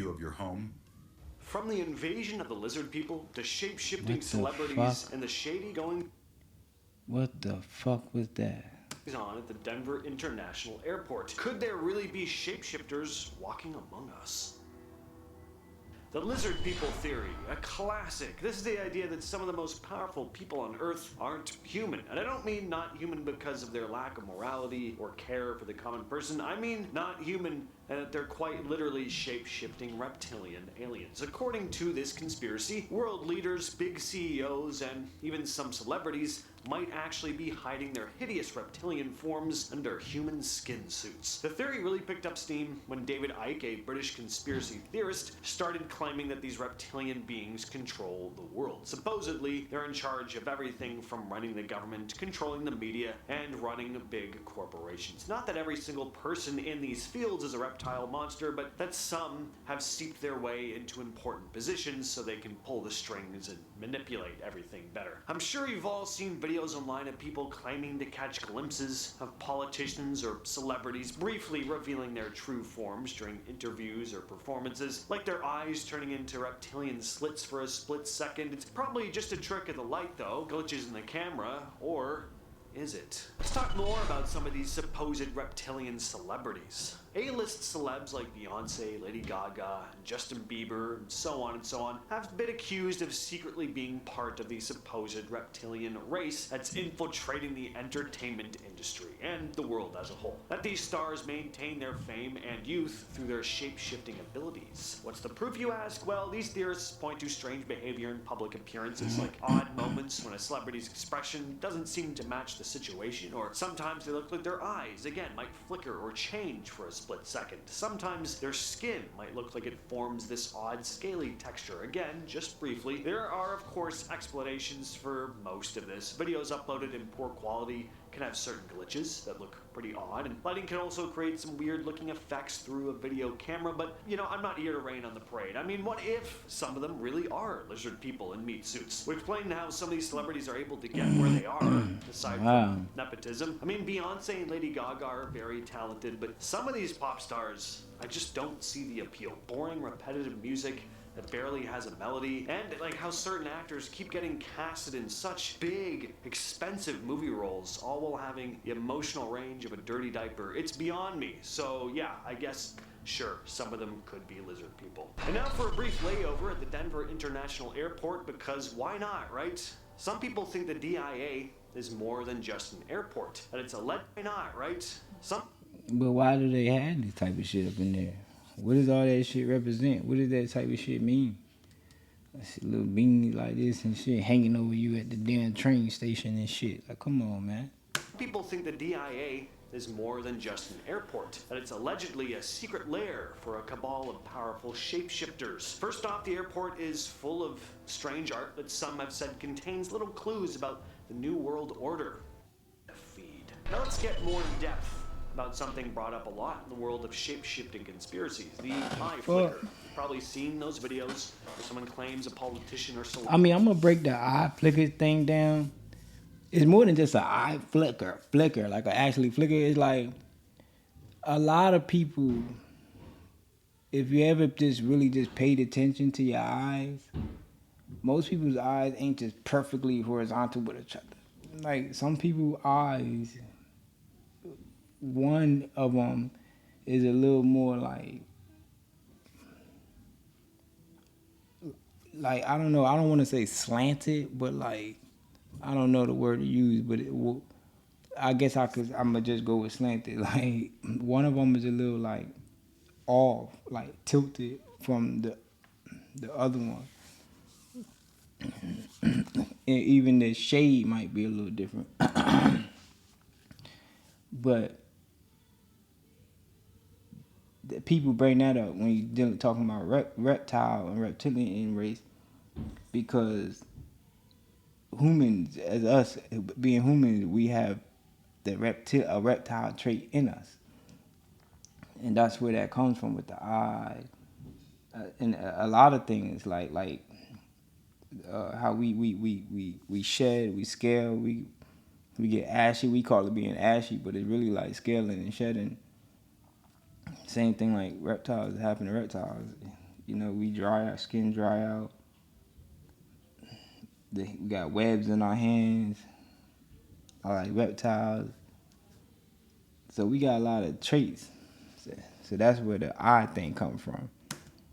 view of your home. From the invasion of the lizard people to shape-shifting What the celebrities fuck? and the shady going What the fuck was that? on at the Denver International Airport. Could there really be shapeshifters walking among us? The lizard people theory, a classic. This is the idea that some of the most powerful people on Earth aren't human. And I don't mean not human because of their lack of morality or care for the common person. I mean not human and that they're quite literally shape-shifting reptilian aliens. According to this conspiracy, world leaders, big CEOs, and even some celebrities might actually be hiding their hideous reptilian forms under human skin suits. The theory really picked up steam when David Icke, a British conspiracy theorist, started claiming that these reptilian beings control the world. Supposedly, they're in charge of everything from running the government, controlling the media, and running big corporations. Not that every single person in these fields is a reptile monster, but that some have seeped their way into important positions so they can pull the strings and manipulate everything better. I'm sure you've all seen videos online of people claiming to catch glimpses of politicians or celebrities briefly revealing their true forms during interviews or performances, like their eyes turning into reptilian slits for a split second. It's probably just a trick of the light though, glitches in the camera, or is it? Let's talk more about some of these supposed reptilian celebrities. A-list celebs like Beyonce, Lady Gaga, Justin Bieber, and so on have been accused of secretly being part of the supposed reptilian race that's infiltrating the entertainment industry and the world as a whole. That these stars maintain their fame and youth through their shape-shifting abilities. What's the proof, you ask? Well, these theorists point to strange behavior in public appearances, like odd moments when a celebrity's expression doesn't seem to match the situation, or sometimes they look like their eyes, again, might flicker or change for a split second. Sometimes their skin might look like it forms this odd scaly texture, again, just briefly. There are, of course, explanations for most of this. Videos uploaded in poor quality can have certain glitches that look pretty odd, and lighting can also create some weird looking effects through a video camera, but you know, I'm not here to rain on the parade. I mean, what if some of them really are lizard people in meat suits? We explained how some of these celebrities are able to get where they are, aside from nepotism. I mean, Beyonce and Lady Gaga are very talented, but some of these pop stars, I just don't see the appeal. Boring, repetitive music that barely has a melody, and like how certain actors keep getting casted in such big, expensive movie roles, all while having the emotional range of a dirty diaper. It's beyond me. So yeah, I guess sure, some of them could be lizard people. And now for a brief layover at the Denver International Airport, because why not, right? Some people think the DIA is more than just an airport, that it's a why not, right? But why do they have this type of shit up in there? What does all that shit represent? What does that type of shit mean? A little beanie like this and shit hanging over you at the damn train station and shit. Like, come on, man. People think the DIA is more than just an airport, that it's allegedly a secret lair for a cabal of powerful shapeshifters. First off, the airport is full of strange art that some have said contains little clues about the New World Order. Feed. Now let's get more in depth about something brought up a lot in the world of shape-shifting conspiracies, the eye flicker. You've probably seen those videos where someone claims a politician or celebrity. I mean, I'm gonna break the eye flicker thing down. It's more than just an eye flicker, like actually flicker. It's like a lot of people, if you ever just really just paid attention to your eyes, most people's eyes ain't just perfectly horizontal with each other. Like some people's eyes, one of them is a little more like I don't know, I don't want to say slanted, but like I don't know the word to use, but it will, I guess I'm gonna just go with slanted. Like one of them is a little like off, like tilted from the other one, and even the shade might be a little different. But people bring that up when you're talking about reptile and reptilian race, because humans, as us being humans, we have the reptile trait in us, and that's where that comes from with the eye, and a lot of things like how we shed, we scale, we get ashy. We call it being ashy, but it's really like scaling and shedding. Same thing like reptiles happen to reptiles. we dry our skin dry out. We got webs in our hands, like reptiles. So we got a lot of traits. So that's where the eye thing comes from.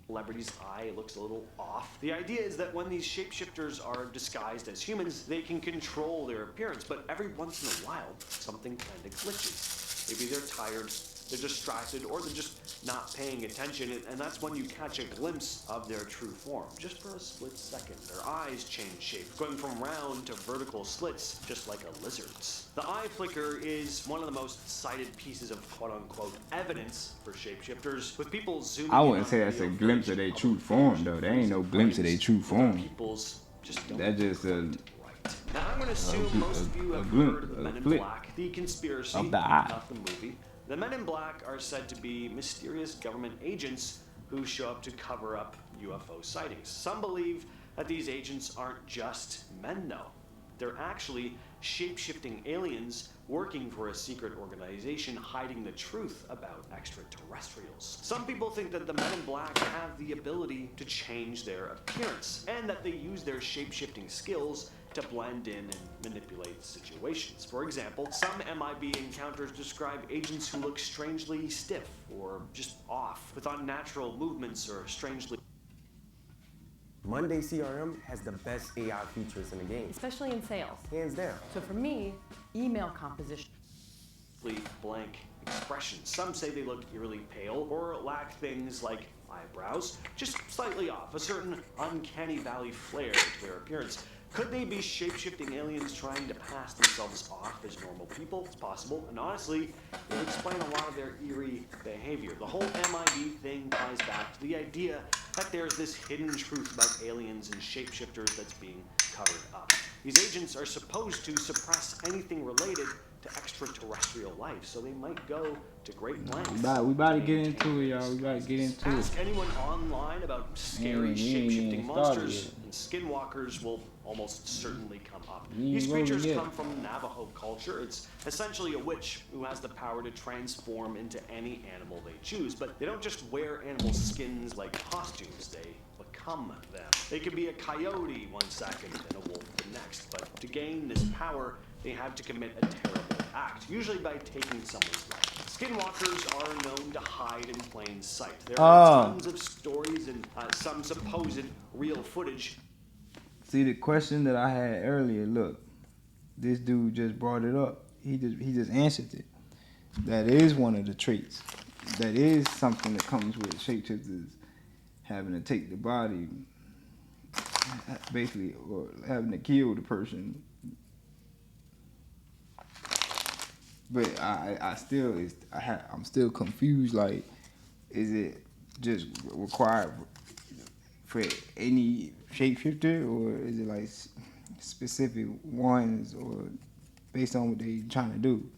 Celebrity's eye looks a little off. The idea is that when these shapeshifters are disguised as humans, they can control their appearance, but every once in a while, something kind of glitches. Maybe they're tired, they're distracted, or they're just not paying attention, and that's when you catch a glimpse of their true form. Just for a split second, their eyes change shape, going from round to vertical slits, just like a lizard's. The eye flicker is one of the most cited pieces of quote-unquote evidence for shapeshifters, with people zooming I in wouldn't on say that's a video glimpse of their true form, though. There ain't no glimpse of their true form. People's just don't That's just a right. Now I'm going to assume most of you have glimpse, heard of Men in flip Black, the conspiracy, of the eye. not the movie. The Men in Black are said to be mysterious government agents who show up to cover up UFO sightings. Some believe that these agents aren't just men, though. They're actually shape-shifting aliens working for a secret organization hiding the truth about extraterrestrials. Some people think that the Men in Black have the ability to change their appearance, and that they use their shape-shifting skills to blend in and manipulate situations. For example, some MIB encounters describe agents who look strangely stiff or just off, with unnatural movements or strangely... Monday CRM has the best AI features in the game. Especially in sales. Hands down. So for me, email composition. blank expressions. Some say they look eerily pale or lack things like eyebrows, just slightly off, a certain uncanny valley flair to their appearance. Could they be shape-shifting aliens trying to pass themselves off as normal people? It's possible, and honestly, it would explain a lot of their eerie behavior. The whole MIB thing ties back to the idea that there's this hidden truth about aliens and shapeshifters that's being covered up. These agents are supposed to suppress anything related to extraterrestrial life, so they might go to great lengths. We about to get into it, y'all. We about to get into it. Ask anyone online about scary shape-shifting monsters, and skinwalkers will almost certainly come up. These creatures come from Navajo culture. It's essentially a witch who has the power to transform into any animal they choose, but they don't just wear animal skins like costumes, they become them. They could be a coyote one second and a wolf the next, but to gain this power, they have to commit a terrible act, usually by taking someone's life. Skinwalkers are known to hide in plain sight. There are tons of stories and some supposed real footage. See, the question that I had earlier, look, this dude just brought it up. He just answered it. That is one of the traits. That is something that comes with shapeshifters having to take the body, basically, or having to kill the person. But I'm still confused. Like, is it just required for any shapeshifter, or is it like specific ones, or based on what they trying to do?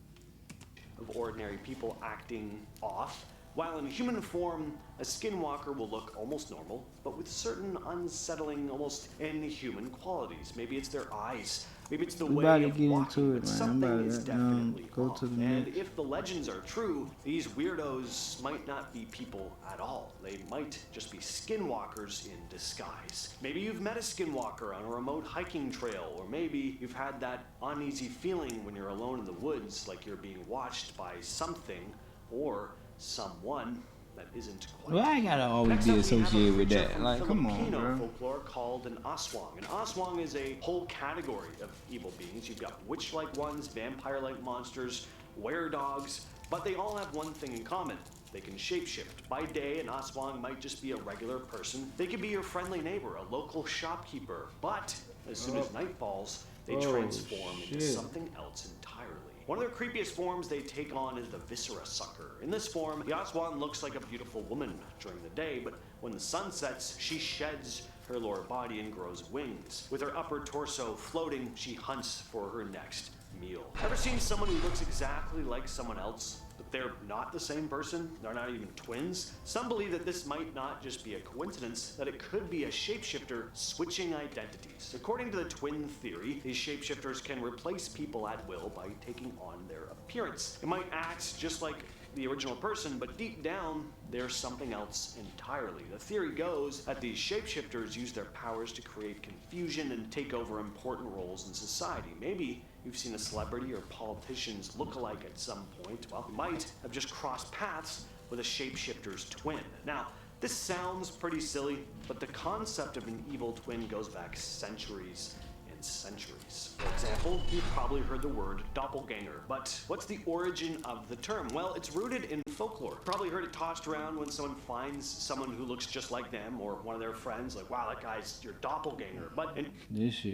Of ordinary people acting off. While in human form, a skinwalker will look almost normal, but with certain unsettling, almost inhuman qualities. Maybe it's their eyes, maybe it's the way of walking, but something is definitely off. And if the legends are true, these weirdos might not be people at all. They might just be skinwalkers in disguise. Maybe you've met a skinwalker on a remote hiking trail, or maybe you've had that uneasy feeling when you're alone in the woods, like you're being watched by something or someone that isn't quite. Well, I gotta always be associated with that. Like, come on, bro. Folklore called an aswang. An aswang is a whole category of evil beings. You've got witch-like ones, vampire-like monsters, were-dogs, but they all have one thing in common. They can shapeshift. By day, an aswang might just be a regular person. They could be your friendly neighbor, a local shopkeeper. But as soon as night falls, they transform into something else entirely. One of their creepiest forms they take on is the viscera sucker. In this form, the aswang looks like a beautiful woman during the day, but when the sun sets, she sheds her lower body and grows wings. With her upper torso floating, she hunts for her next meal. Ever seen someone who looks exactly like someone else, but they're not the same person? They're not even twins? Some believe that this might not just be a coincidence, that it could be a shapeshifter switching identities. According to the twin theory, these shapeshifters can replace people at will by taking on their appearance. It might act just like the original person, but deep down, they're something else entirely. The theory goes that these shapeshifters use their powers to create confusion and take over important roles in society. Maybe you've seen a celebrity or politician's look-alike at some point. Well, you might have just crossed paths with a shapeshifter's twin. Now, this sounds pretty silly, but the concept of an evil twin goes back centuries and centuries. For example, you've probably heard the word doppelganger, but what's the origin of the term? Well, it's rooted in folklore. Probably heard it tossed around when someone finds someone who looks just like them or one of their friends, like, wow, that guy's your doppelganger. But This shit